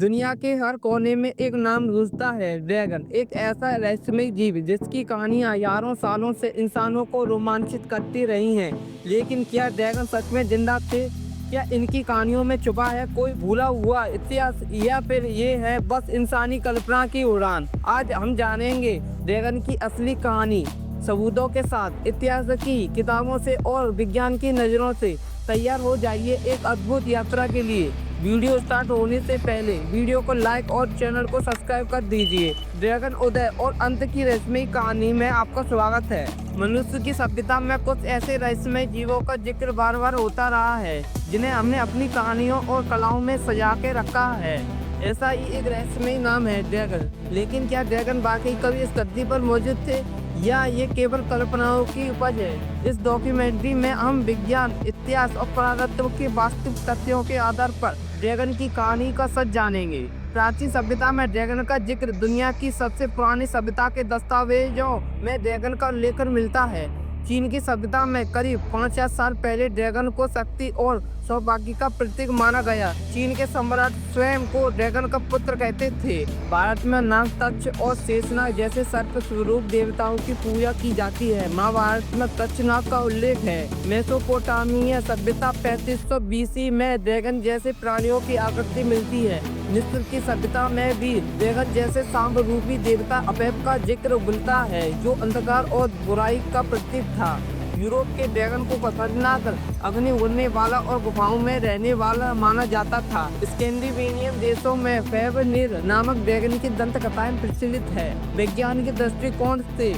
दुनिया के हर कोने में एक नाम गूंजता है, ड्रैगन। एक ऐसा रहस्यमय जीव जिसकी कहानियां हजारों सालों से इंसानों को रोमांचित करती रही हैं। लेकिन क्या ड्रैगन सच में जिंदा थे? क्या इनकी कहानियों में छुपा है कोई भूला हुआ इतिहास, या फिर ये है बस इंसानी कल्पना की उड़ान? आज हम जानेंगे ड्रैगन की असली कहानी, सबूतों के साथ, इतिहास की किताबों से और विज्ञान की नज़रों से। तैयार हो जाइए एक अद्भुत यात्रा के लिए। वीडियो स्टार्ट होने से पहले वीडियो को लाइक और चैनल को सब्सक्राइब कर दीजिए। ड्रैगन उदय और अंत की रहस्यमयी कहानी में आपका स्वागत है। मनुष्य की सभ्यता में कुछ ऐसे रहस्यमय जीवों का जिक्र बार बार होता रहा है जिन्हें हमने अपनी कहानियों और कलाओं में सजा के रखा है। ऐसा ही एक रहस्यमय नाम है ड्रैगन। लेकिन क्या ड्रैगन वाकई कभी इस धरती पर मौजूद थे, या ये केवल कल्पनाओं की उपज है? इस डॉक्यूमेंट्री में हम विज्ञान, इतिहास और पुरातत्व के वास्तविक तथ्यों के आधार पर ड्रैगन की कहानी का सच जानेंगे। प्राचीन सभ्यता में ड्रैगन का जिक्र दुनिया की सबसे पुरानी सभ्यता के दस्तावेजों में ड्रैगन का उल्लेख मिलता है। चीन की सभ्यता में करीब 5,000 साल पहले ड्रैगन को शक्ति और सौभाग्य का प्रतीक माना गया। चीन के सम्राट स्वयं को ड्रैगन का पुत्र कहते थे। भारत में नाग, तक्ष और शेषनाग जैसे सर्प स्वरूप देवताओं की पूजा की जाती है। महाभारत में तक्षनाग का उल्लेख है। मेसोपोटामिया सभ्यता 3500 BC में ड्रैगन जैसे प्राणियों की आकृति मिलती है। मिस्र की सभ्यता में भी ड्रैगन जैसे सांप रूपी देवता अपेप का जिक्र मिलता है, जो अंधकार और बुराई का प्रतीक था। यूरोप के ड्रैगन को खतरनाक, अग्नि उड़ने वाला और गुफाओं में रहने वाला माना जाता था। स्कैंडिनेवियन देशों में फेवनिर नामक ड्रैगन की दंत कथाएं प्रचलित है। वैज्ञानिक दृष्टिकोण से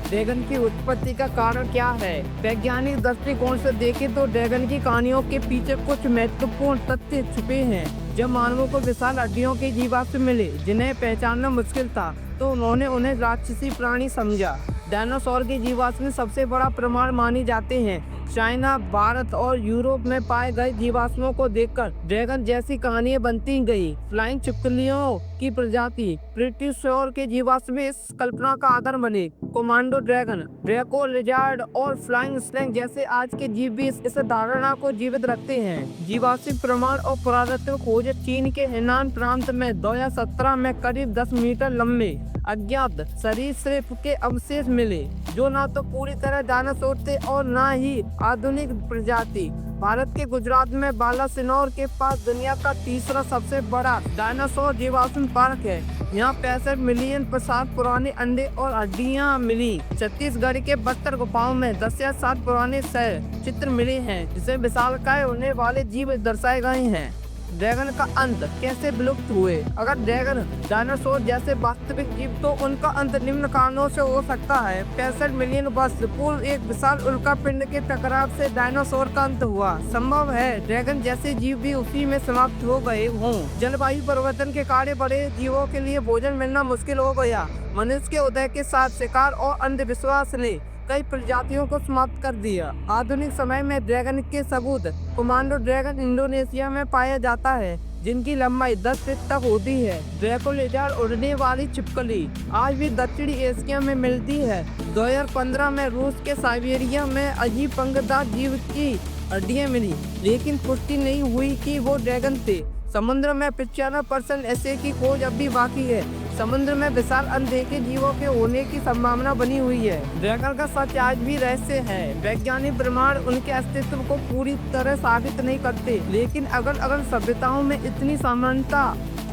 ड्रैगन की उत्पत्ति का कारण क्या है? वैज्ञानिक दृष्टिकोण से देखें तो ड्रैगन की कहानियों के पीछे कुछ महत्वपूर्ण तथ्य छुपे हैं। जब मानवों को विशाल हड्डियों के जीवाश्म मिले जिन्हें पहचानना मुश्किल था, तो उन्होंने उन्हें राक्षसी प्राणी समझा। डायनासोर के जीवाश्म सबसे बड़ा प्रमाण माने जाते हैं। चाइना, भारत और यूरोप में पाए गए जीवाश्मों को देखकर ड्रैगन जैसी कहानियां बनती गई। फ्लाइंग छिपकलियों की प्रजाति प्लेटियोसॉर के जीवाश्म इस कल्पना का आधार बने। कोमोडो ड्रैगन, ड्रैको लिजार्ड और फ्लाइंग स्नेक जैसे आज के जीव भी इस धारणा को जीवित रखते हैं। जीवाश्म प्रमाण और पुरातत्व खोज चीन के हेनान प्रांत में 2017 में करीब 10 मीटर लंबे अज्ञात सरीसृप के अवशेष मिले, जो न तो पूरी तरह डायनासोर थे और न ही आधुनिक प्रजाति। भारत के गुजरात में बालासिनोर के पास दुनिया का तीसरा सबसे बड़ा डायनासोर जीवाश्म पार्क है। यहाँ 65 मिलियन प्रसाद पुराने अंडे और हड्डियाँ मिली। छत्तीसगढ़ के बस्तर गुफाओं में 10,000 साल पुराने शैल चित्र मिले हैं, जिसे विशालकाय होने वाले जीव दर्शाए गए हैं। ड्रैगन का अंत कैसे विलुप्त हुए? अगर ड्रैगन डायनासोर जैसे वास्तविक जीव, तो उनका अंत निम्न कारणों से हो सकता है। 65 मिलियन वर्ष पूर्व एक विशाल उल्कापिंड के टकराव से डायनासोर का अंत हुआ। संभव है ड्रैगन जैसे जीव भी उसी में समाप्त हो गए हों। जलवायु परिवर्तन के कारण बड़े जीवों के लिए भोजन मिलना मुश्किल हो गया। मनुष्य के उदय के साथ शिकार और अंधविश्वास ने कई प्रजातियों को समाप्त कर दिया। आधुनिक समय में ड्रैगन के सबूत कोमोडो ड्रैगन इंडोनेशिया में पाया जाता है, जिनकी लंबाई 10 फीट तक होती है। ड्रैको लिजार्ड उड़ने वाली छिपकली आज भी दक्षिणी एशिया में मिलती है। 2015 में रूस के साइबेरिया में अजीब पंखदार जीव की हड्डियां मिली, लेकिन पुष्टि नहीं हुई कि वो ड्रैगन थे। समुद्र में 95% ऐसे की खोज अब भी बाकी है। समुद्र में विशाल अनदेखे जीवों के होने की संभावना बनी हुई है। ड्रैगन का सच आज भी रहस्य है। वैज्ञानिक प्रमाण उनके अस्तित्व को पूरी तरह साबित नहीं करते, लेकिन अगर सभ्यताओं में इतनी समानता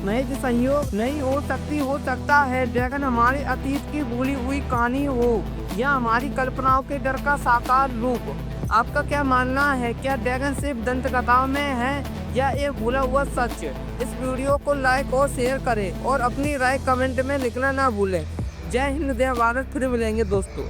महज संयोग नहीं हो सकता है ड्रैगन हमारे अतीत की भूली हुई कहानी हो, या हमारी कल्पनाओं के डर का साकार रूप। आपका क्या मानना है? क्या ड्रैगन सिर्फ दंत कथाओं में है, या एक भूला हुआ सच? इस वीडियो को लाइक और शेयर करें और अपनी राय कमेंट में लिखना ना भूलें। जय हिंद, जय भारत। फिर मिलेंगे दोस्तों।